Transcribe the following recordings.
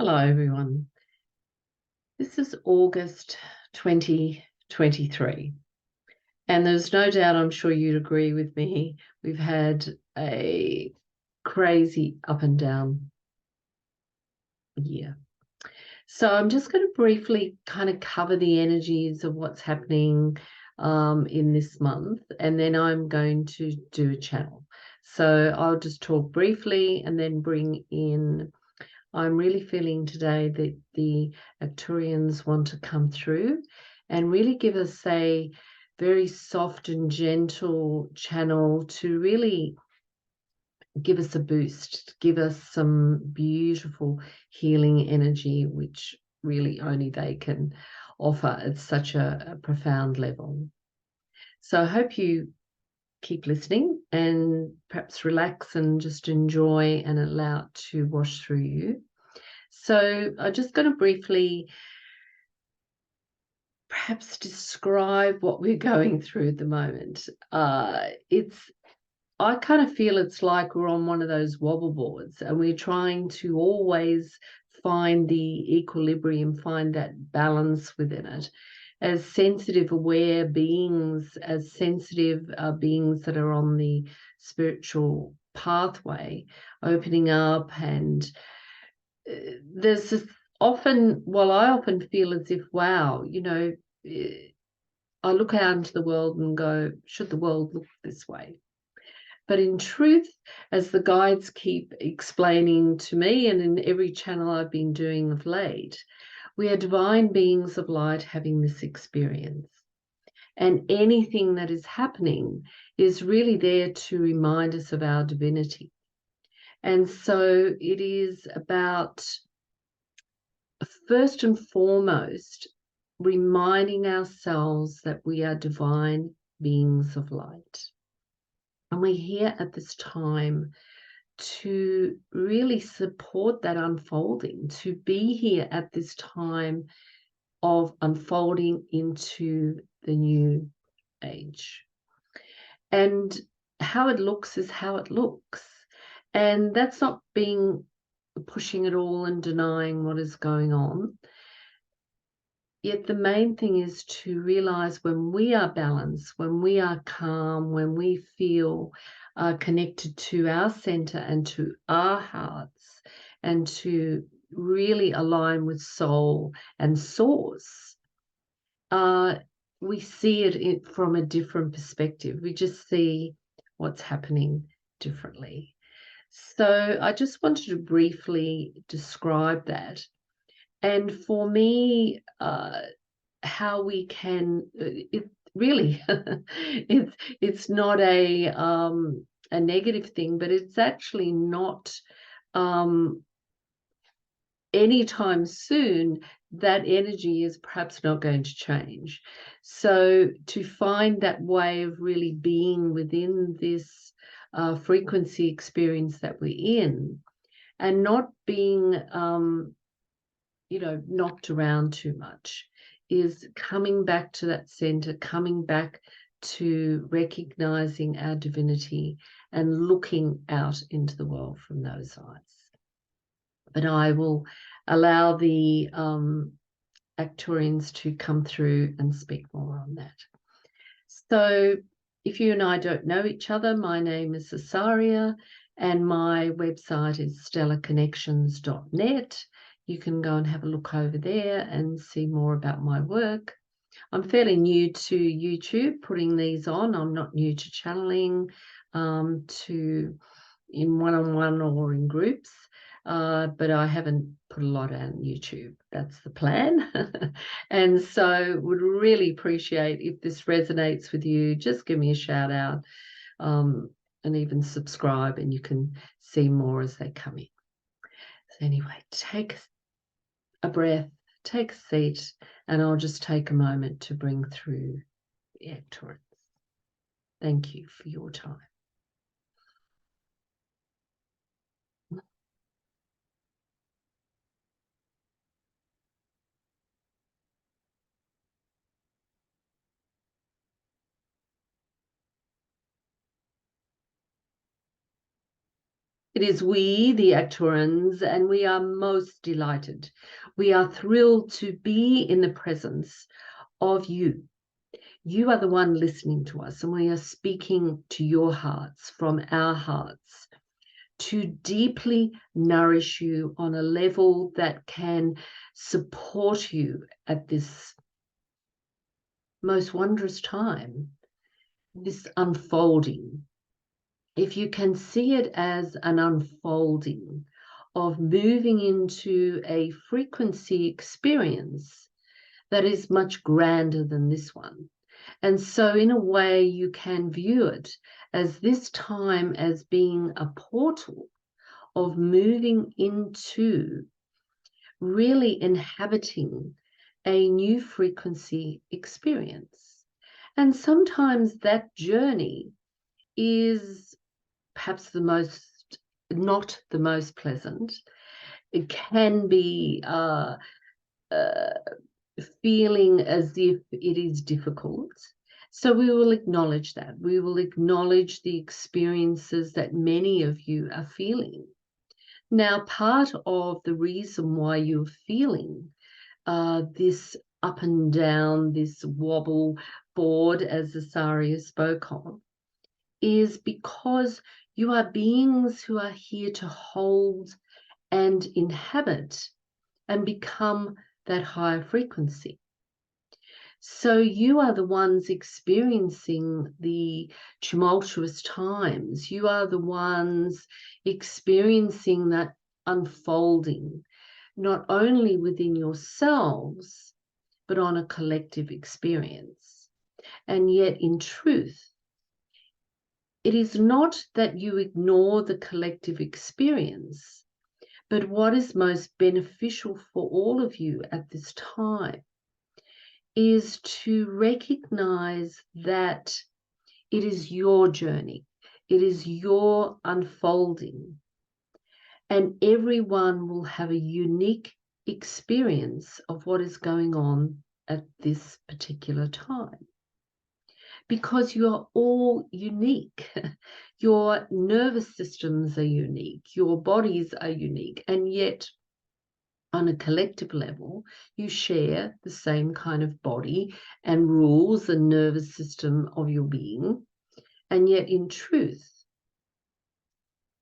Hello, everyone. This is August 2023, and there's no doubt, I'm sure you'd agree with me, we've had a crazy up and down year. So I'm just going to briefly kind of cover the energies of what's happening in this month, and then I'm going to do a channel. So I'll just talk briefly and then bring in. I'm really feeling today that the Arcturians want to come through and really give us a very soft and gentle channel to really give us a boost, give us some beautiful healing energy, which really only they can offer at such a profound level. So I hope you keep listening and perhaps relax and just enjoy and allow it to wash through you. So I'm just going to briefly perhaps describe what we're going through at the moment. I kind of feel it's like we're on one of those wobble boards and we're trying to always find the equilibrium, find that balance within it. As sensitive, aware beings, as sensitive beings that are on the spiritual pathway, opening up, and there's this I often feel as if, wow, I look out into the world and go, should the world look this way? But in truth, as the guides keep explaining to me and in every channel I've been doing of late, we are divine beings of light having this experience. And anything that is happening is really there to remind us of our divinity. And so it is about, first and foremost, reminding ourselves that we are divine beings of light. And we're here at this time to really support that unfolding, to be here at this time of unfolding into the new age. And how it looks is how it looks. And that's not pushing it all and denying what is going on. Yet the main thing is to realize when we are balanced, when we are calm, when we feel connected to our center and to our hearts, and to really align with soul and source, we see it from a different perspective. We just see what's happening differently. So I just wanted to briefly describe that. And for me, how we can, it really, it's not a negative thing, but it's actually not anytime soon. That energy is perhaps not going to change. So to find that way of really being within this frequency experience that we're in, and not being knocked around too much, is coming back to that center, coming back to recognizing our divinity and looking out into the world from those eyes. But I will allow the Arcturians to come through and speak more on that. So if you and I don't know each other, my name is Cesaria and my website is stellarconnections.net. You can go and have a look over there and see more about my work. I'm fairly new to YouTube, putting these on. I'm not new to channeling, in one-on-one or in groups, but I haven't put a lot on YouTube. That's the plan. And so would really appreciate if this resonates with you, just give me a shout out, and even subscribe, and you can see more as they come in. So anyway, take a breath, take a seat, and I'll just take a moment to bring through the Arcturians. Thank you for your time. It is we, the Arcturians, and we are most delighted. We are thrilled to be in the presence of you. You are the one listening to us, and we are speaking to your hearts from our hearts to deeply nourish you on a level that can support you at this most wondrous time, this unfolding. If you can see it as an unfolding of moving into a frequency experience that is much grander than this one. And so in a way you can view it as this time as being a portal of moving into really inhabiting a new frequency experience. And sometimes that journey is perhaps not the most pleasant. It can be feeling as if it is difficult. So we will acknowledge that. We will acknowledge the experiences that many of you are feeling. Now, part of the reason why you're feeling this up and down, this wobble board, as Asaria spoke of, is because you are beings who are here to hold and inhabit and become that higher frequency. So you are the ones experiencing the tumultuous times. You are the ones experiencing that unfolding, not only within yourselves, but on a collective experience. And yet, in truth, it is not that you ignore the collective experience, but what is most beneficial for all of you at this time is to recognize that it is your journey, it is your unfolding, and everyone will have a unique experience of what is going on at this particular time. Because you are all unique. Your nervous systems are unique, your bodies are unique, and yet on a collective level, you share the same kind of body and rules and nervous system of your being. And yet, in truth,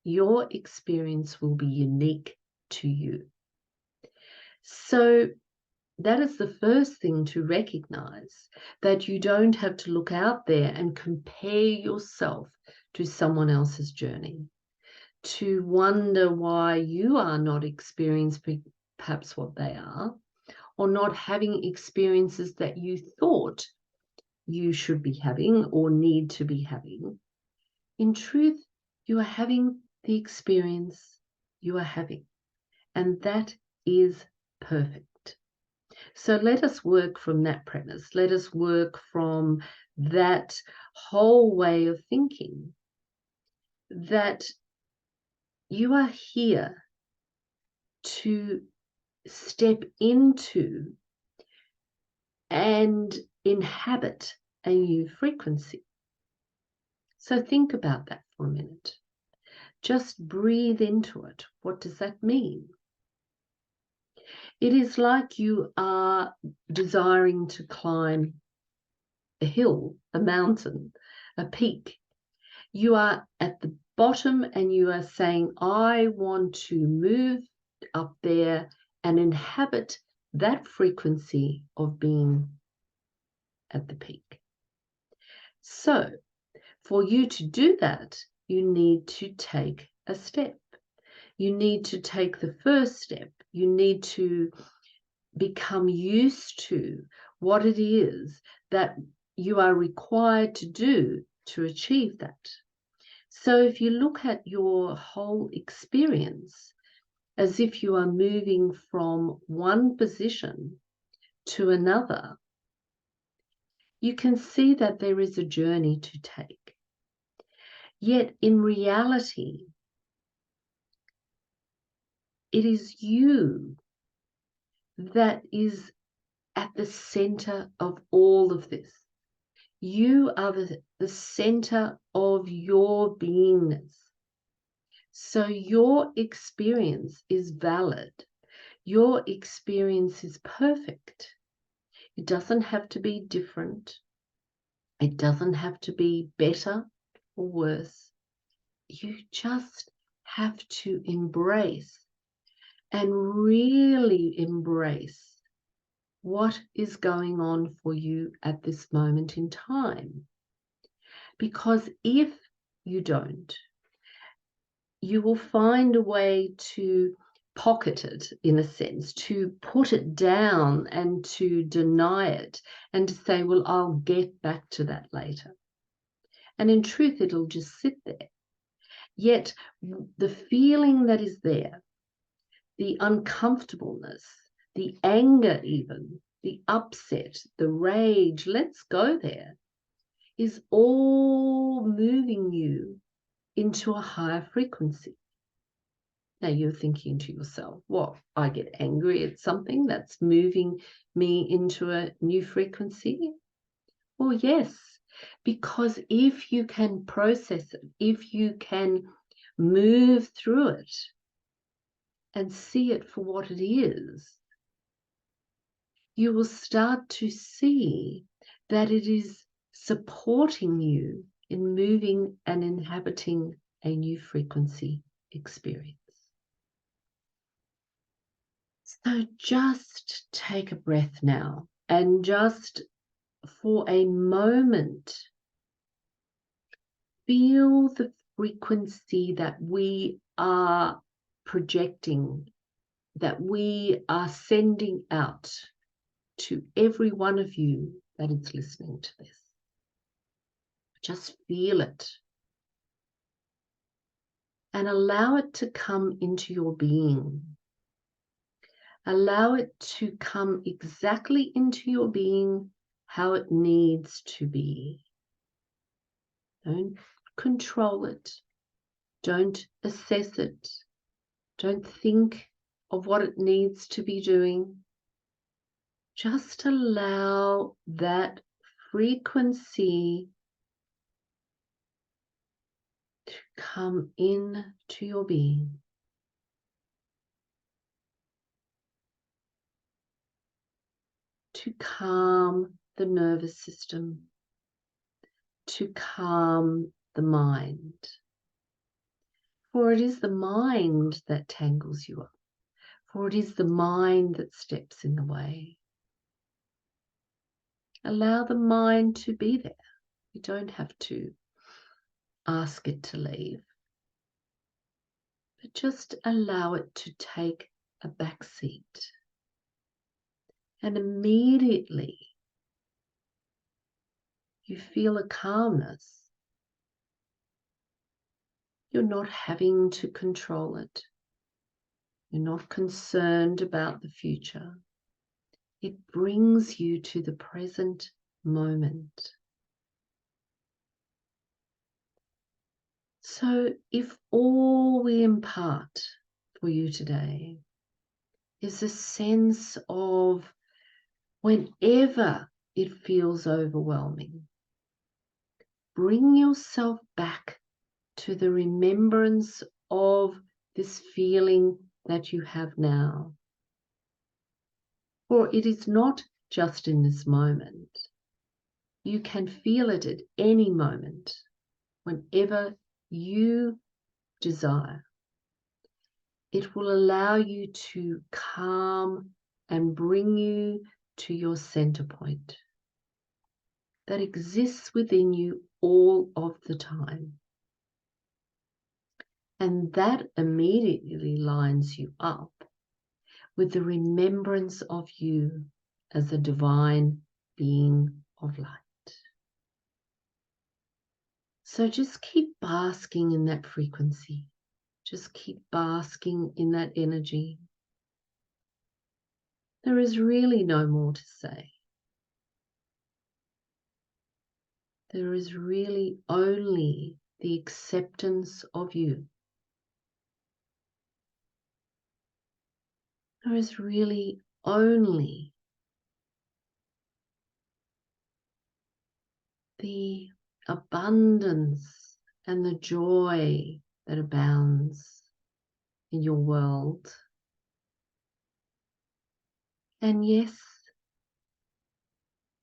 your experience will be unique to you. So that is the first thing to recognize, that you don't have to look out there and compare yourself to someone else's journey, to wonder why you are not experiencing perhaps what they are, or not having experiences that you thought you should be having or need to be having. In truth, you are having the experience you are having, and that is perfect. So let us work from that premise. Let us work from that whole way of thinking, that you are here to step into and inhabit a new frequency. So think about that for a minute. Just breathe into it. What does that mean? It is like you are desiring to climb a hill, a mountain, a peak. You are at the bottom and you are saying, I want to move up there and inhabit that frequency of being at the peak. So for you to do that, you need to take a step. You need to take the first step. You need to become used to what it is that you are required to do to achieve that. So if you look at your whole experience as if you are moving from one position to another, you can see that there is a journey to take. Yet in reality, it is you that is at the center of all of this. You are the center of your beingness. So your experience is valid. Your experience is perfect. It doesn't have to be different. It doesn't have to be better or worse. You just have to embrace and really embrace what is going on for you at this moment in time. Because if you don't, you will find a way to pocket it, in a sense, to put it down and to deny it and to say, well, I'll get back to that later. And in truth, it'll just sit there. Yet the feeling that is there, the uncomfortableness, the anger even, the upset, the rage, let's go there, is all moving you into a higher frequency. Now you're thinking to yourself, what, I get angry at something that's moving me into a new frequency? Well, yes, because if you can process it, if you can move through it and see it for what it is, you will start to see that it is supporting you in moving and inhabiting a new frequency experience. So just take a breath now and just for a moment, feel the frequency that we are projecting, that we are sending out to every one of you that is listening to this. Just feel it and allow it to come into your being. Allow it to come exactly into your being how it needs to be. Don't control it. Don't assess it. Don't think of what it needs to be doing. Just allow that frequency to come in to your being. To calm the nervous system, to calm the mind. For it is the mind that tangles you up, for it is the mind that steps in the way. Allow the mind to be there. You don't have to ask it to leave, but just allow it to take a back seat. And immediately you feel a calmness. You're not having to control it. You're not concerned about the future. It brings you to the present moment. So if all we impart for you today is a sense of whenever it feels overwhelming, bring yourself back to the remembrance of this feeling that you have now. For it is not just in this moment. You can feel it at any moment, whenever you desire. It will allow you to calm and bring you to your center point that exists within you all of the time. And that immediately lines you up with the remembrance of you as a divine being of light. So just keep basking in that frequency. Just keep basking in that energy. There is really no more to say. There is really only the acceptance of you. There is really only the abundance and the joy that abounds in your world. And yes,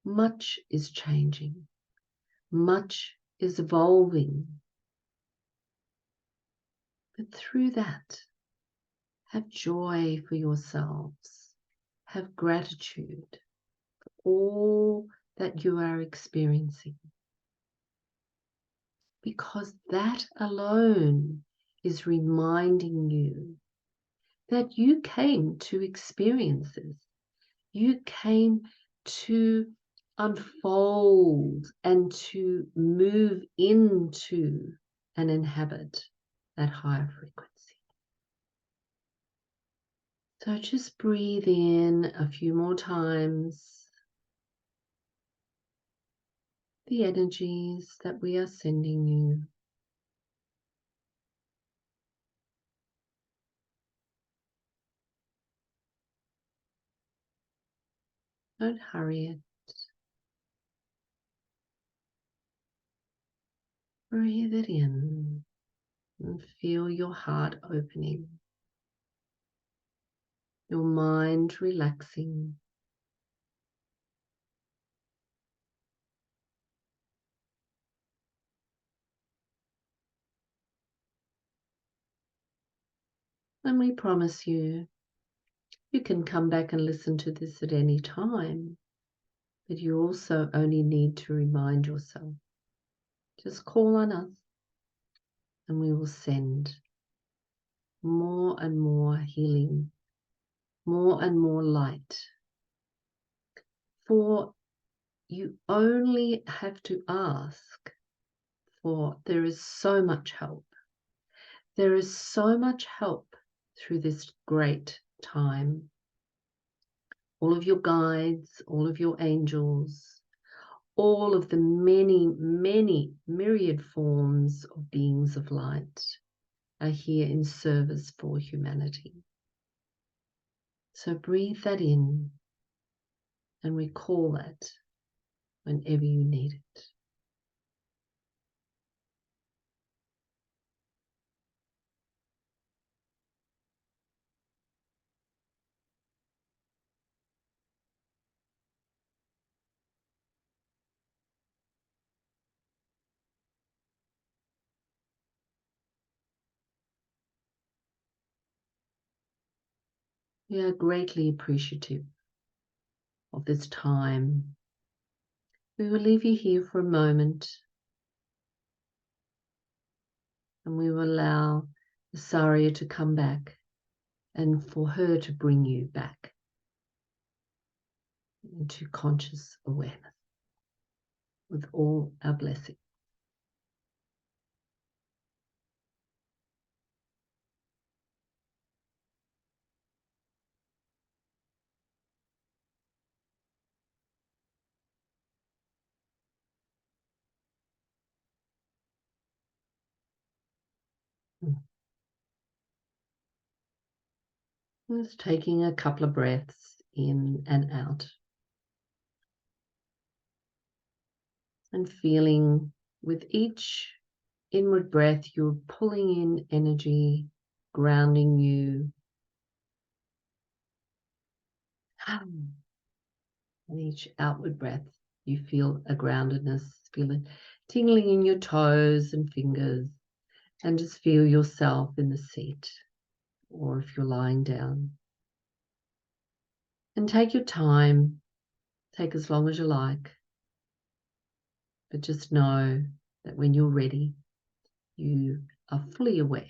much is changing, much is evolving. But through that, have joy for yourselves, have gratitude for all that you are experiencing, because that alone is reminding you that you came to experience this. You came to unfold and to move into and inhabit that higher frequency. So just breathe in a few more times the energies that we are sending you. Don't hurry it. Breathe it in and feel your heart opening, your mind relaxing. And we promise you, you can come back and listen to this at any time, but you also only need to remind yourself. Just call on us and we will send more and more healing, more and more light. For you only have to ask, for there is so much help. There is so much help through this great time. All of your guides, all of your angels, all of the many, many myriad forms of beings of light are here in service for humanity. So breathe that in and recall that whenever you need it. We are greatly appreciative of this time. We will leave you here for a moment and we will allow the Saria to come back and for her to bring you back into conscious awareness with all our blessings. Just taking a couple of breaths in and out. And feeling with each inward breath, you're pulling in energy, grounding you. And each outward breath, you feel a groundedness, feel it tingling in your toes and fingers, and just feel yourself in the seat, or if you're lying down. And take your time, take as long as you like, but just know that when you're ready, you are fully aware.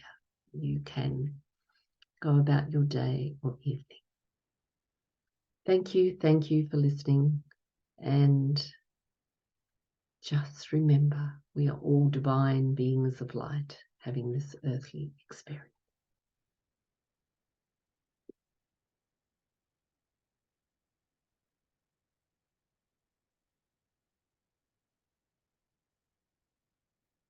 You can go about your day or evening. Thank you for listening. And just remember, we are all divine beings of light having this earthly experience.